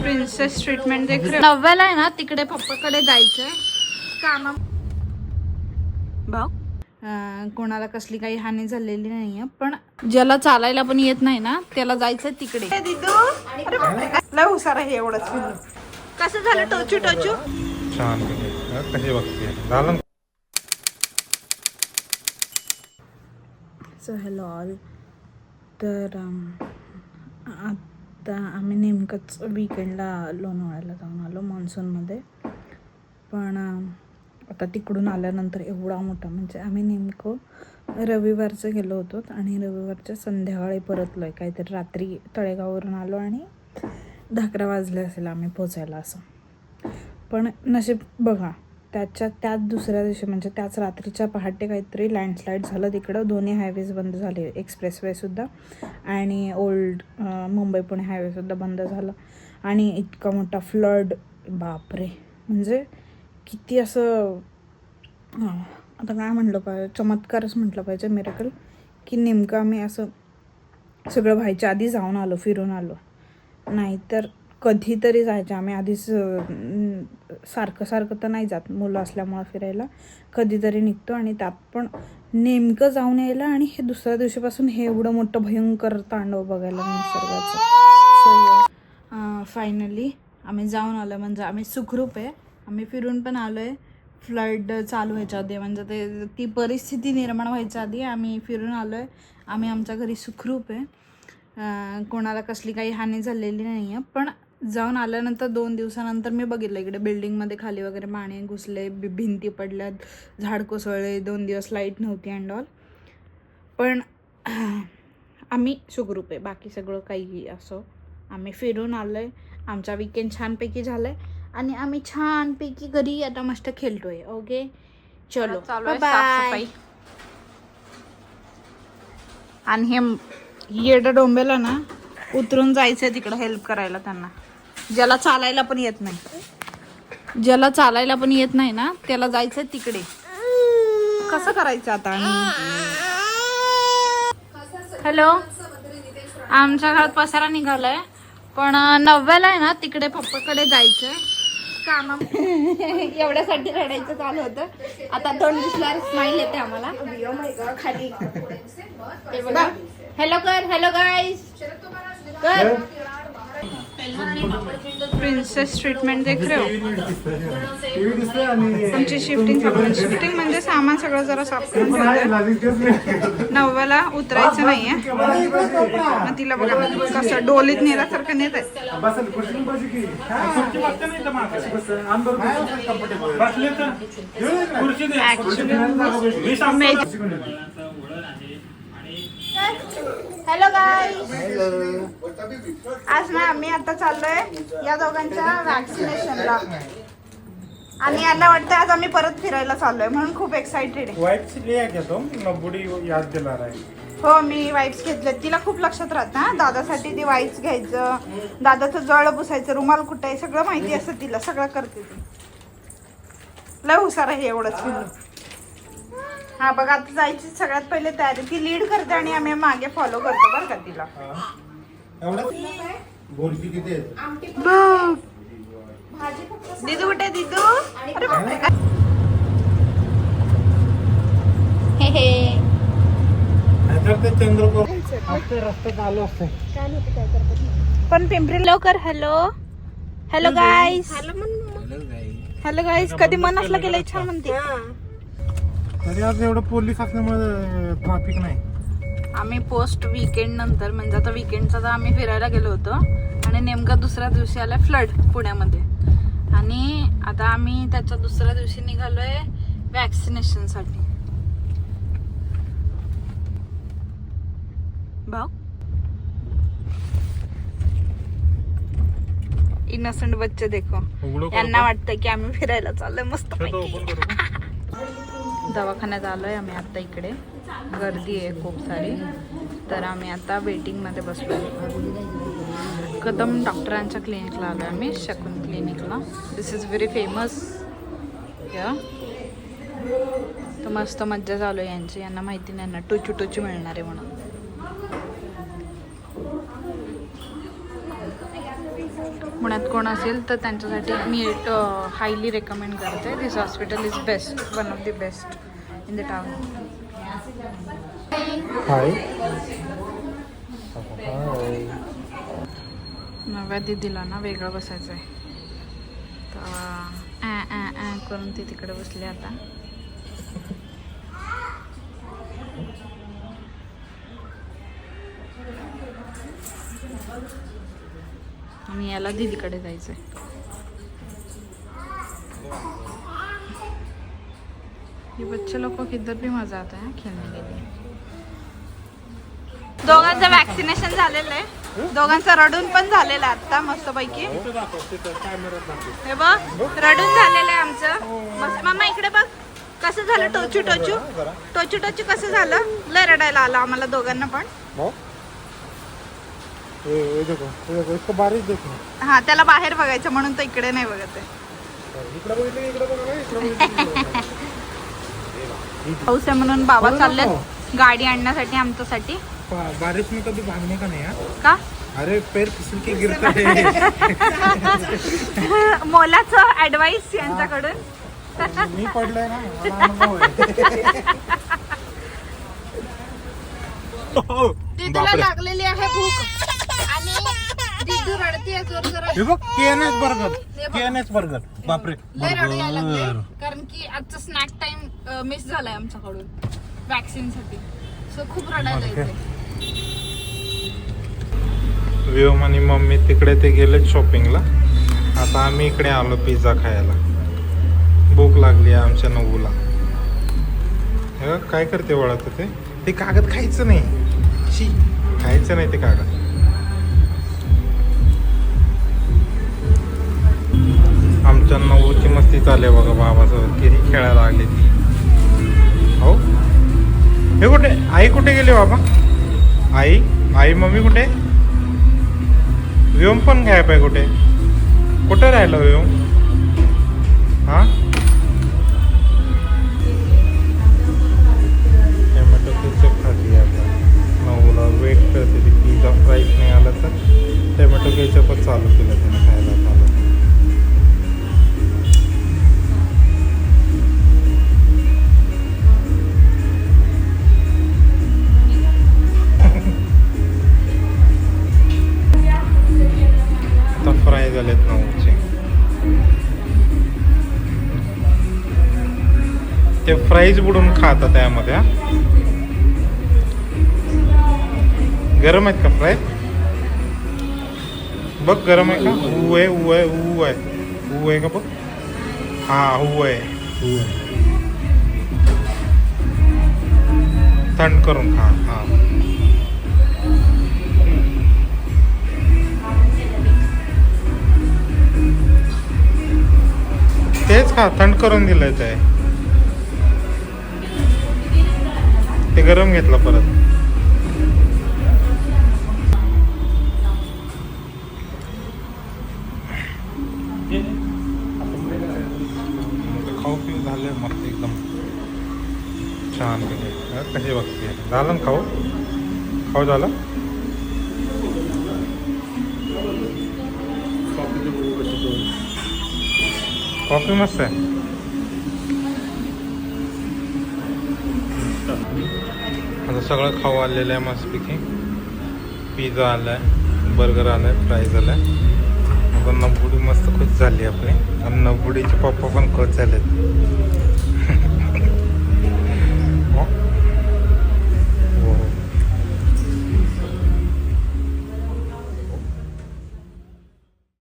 Princess treatment देख रहे हो? 90ला आहे ना, तिकडे पप्पाकडे जायचंय कामा. भाऊ कोणाला कसली काही हानी झालेली नाहीये, पण ज्याला चालायला पण येत नाही ना त्याला जायचंय तिकडे. लय हुशार आहे एवढंच. कसं झालं टोचू टोचू? छान कशी बघते झालं. So hello all. तर आता आम्ही नेमकंच विकेंडला लोणावळ्याला जाऊन आलो मान्सूनमध्ये. पण आता तिकडून आल्यानंतर एवढा मोठा, म्हणजे आम्ही नेमकं रविवारचं गेलो होतो आणि रविवारच्या संध्याकाळी परतलो आहे. काहीतरी रात्री तळेगाववरून आलो आणि 11 वाजले असेल आम्ही पोचायला असं. पण नशीब बघा, त्याच दुसऱ्या दिवशी म्हणजे त्याच रात्रीच्या पहाटे काहीतरी लँडस्लाईड झालं तिकडं. दोन्ही हायवेज बंद झाले, एक्सप्रेसवेसुद्धा आणि ओल्ड मुंबई पुणे हायवेसुद्धा बंद झालं. आणि इतका मोठा फ्लड, बापरे. म्हणजे किती असं आता काय म्हटलं पाहिजे, चमत्कारच म्हटलं पाहिजे, मिरेकल, की नेमकं आम्ही असं सगळं व्हायच्या आधी जाऊन आलो, फिरून आलो. नाहीतर कधीतरी जायचं आम्ही आधीच. सारखं तर नाही जात मुलं असल्यामुळं फिरायला, कधीतरी निघतो. आणि त्यात पण नेमकं जाऊन यायला आणि हे दुसऱ्या दिवशीपासून हे एवढं मोठं भयंकर तांडव बघायला निसर्गाचं. सो फायनली आम्ही जाऊन आलो, म्हणजे आम्ही सुखरूप आहे. आम्ही फिरून पण आलो आहे. फ्लड चालू व्हायच्या आधी, म्हणजे ती परिस्थिती निर्माण व्हायच्या आधी आम्ही फिरून आलो आहे. आम्ही आमच्या घरी सुखरूप आहे. कोणाला कसली काही हानी झालेली नाही आहे. पण जाऊन आल्यानंतर 2 दिवसानंतर मी बघितलं इकडे बिल्डिंगमध्ये खाली वगैरे पाणी घुसले, भिंती पडल्यात, झाड कोसळले, 2 दिवस लाईट नव्हती अँड ऑल. पण आम्ही सुखरूप आहे. बाकी सगळं काही असो, आम्ही फिरून आलो आहे. आमचा विकेंड छानपैकी झालं आहे आणि आम्ही छानपैकी घरी आता मस्त खेळतोय. ओके, चलो बाय बाय. आणि हे येडं डोंबेला ना उतरून जायचंय तिकडं हेल्प करायला त्यांना, ज्याला चालायला पण येत नाही, त्याला जायचंय तिकडे. कसं करायचं आता? हॅलो, आमच्या घरात पसारा निघालाय, पण 90ला आहे ना, तिकडे पप्पाकडे जायचंय कामा. एवढ्यासाठी रडायचं चालू होतं. आता तोंड दिसल्यावर स्माइल येते आम्हाला. खाली हॅलो कर, हॅलो गाईज कर. प्रिन्सेस ट्रीटमेंट देख रहे हो? आमची शिफ्टिंग म्हणजे सामान सगळं जरा साफ करून ठेवलं. 90ला उतरायचं नाहीये, मग तिला बघा कसं डोलीत नेल्यासारखं नेत आहे. हॅलो गाईज, आज ना आम्ही आता चाललोय या दोघांच्या वॅक्सिनेशनला. आणि यांना वाटतं आज आम्ही परत फिरायला चाललोय, म्हणून खूप एक्साइटेड आहे. हो, मी वाईप्स घेतले. तिला खूप लक्षात राहतं ना, दादासाठी ती वाईप्स घ्यायचं, दादाचं जळ पुसायचं, रुमाल कुठं आहे सगळं माहिती असतं तिला, सगळं करते ती. लय हुशार आहे एवढंच फिरून. हा बघा, आता जायची सगळ्यात पहिले तयारी. ती लीड करते आणि आम्ही मागे फॉलो करतो बरं का तिला. दिदू कुठे? दिदू पण पिंपरी लवकर. Hello hello guys, hello guys. कधी मन असलं की लय छान म्हणते. तरी आज एवढं पोलीस असल्यामुळे ट्रॅफिक नाही. आम्ही पोस्ट विकेंड नंतर, म्हणजे आता विकेंडचा तर आम्ही फिरायला गेलो होतो आणि नेमका दुसऱ्या दिवशी आला फ्लड पुण्यामध्ये. आणि आता आम्ही त्याच्या दुसऱ्या दिवशी निघालोय वॅक्सिनेशनसाठी. भाऊ इनोसेंट बच्चे देखो, यांना वाटतं की आम्ही फिरायला चाललोय मस्त. दवाखान्यात आलोय आम्ही आता. इकडे गर्दी आहे खूप सारी, तर आम्ही आता वेटिंगमध्ये बसलो. कदम डॉक्टरांच्या क्लिनिकला आलो आम्ही, शकून क्लिनिकला. दिस इज व्हेरी फेमस. तर मस्त मज्जा चालू आहे यांची. यांना माहिती नाही ना टोचू टोचू मिळणार आहे म्हणून. पुण्यात कोण असेल तर त्यांच्यासाठी मी हायली रेकमेंड करते. This hospital is best, one of the best in the town. Hi. Navya दिदीला ना वेगळं बसायचं आहे तर करून ती तिकडे बसली आता. आणि याला दीदीकडे जायचंय. ये बच्चे लोग को किधर भी मजा आता है खेलने के लिए. दोघांचं वॅक्सिनेशन झालेलं आहे, दोघांचं रडून पण झालेलं आहे आता मस्तपैकी. हे बघ रडून झालेलं आहे आमचं. मस्त मामा इकडे बघ कसं झालं. टोचू टोचू टोचू टोचू कसं झालं. लय रडायला आलं आम्हाला दोघांना पण. बारीक देखो. हा त्याला बाहेर बघायचं म्हणून तो इकडे नाही बघत आहे. पाऊस आहे म्हणून बाबा चाललेत गाडी आणण्यासाठी आमच्यासाठी. बारिश में कभी भागने का नहीं है का. अरे पैर फिसल के गिरता है. मोलाचं ऍडवाइस यांच्याकडून. मी पडलाय ना मला अनुभव आहे. दीदीला लागलेली आहे भूक आणि दीदी रडतीये जोर जोरात. हे बघ केएनएस बर्गर. बापरे लय रडू यायला लागले कारण की आजचा स्नॅक टाइम मिस झालाय आमच्याकडून वॅक्सिन साठी. सो खूप रडायला येते. व्योम आणि मम्मी तिकडे ते गेले शॉपिंगला. आता आम्ही इकडे आलो पिझ्झा खायला. भूक लागली आहे आमच्या नवूला. हे बघ, काय करते वळत ते कागद खायचं नाही. शी खायचं नाही ते कागद. आमच्या नवूची मस्ती चालू आहे बघा बाबासोबत. किती खेळायला लागली ती. हो हे कुठे आई कुठे गेली बाबा. आई मम्मी कुठे. व्योम पण गायब आहे. कुठे राहिलं व्योम. हा टोमॅटो केचप खाल्ली आता. नऊला वेट करते ती. पिझ्झा फ्राईज नाही आला तर टोमॅटो केचपच चालू केलं त्याने खायला चालू. फ्राय झालेत नऊचे. ते फ्राईज बुडून खातात त्यामध्ये. गरम आहेत का फ्राय. बघ गरम आहे का. ऊ आहे का बघ. हा ऊ आहे. थंड करून खा. हा तेच खा. थंड करून दिलं आहे ते गरम घेतलं परत. खाऊ पिऊ झालं मस्त एकदम छान. कशी बघते झालं ना खाऊ झालं. कॉफी मस्त आहे. आता सगळं खाऊ आलेलं आहे मस्तपैकी. पिझ्झा आलाय, बर्गर आलाय, फ्राईज आलाय. आता नवबुडी मस्त खुश झाली आपली. आणि नवबुडीचे पप्पा पण खुश झालेत.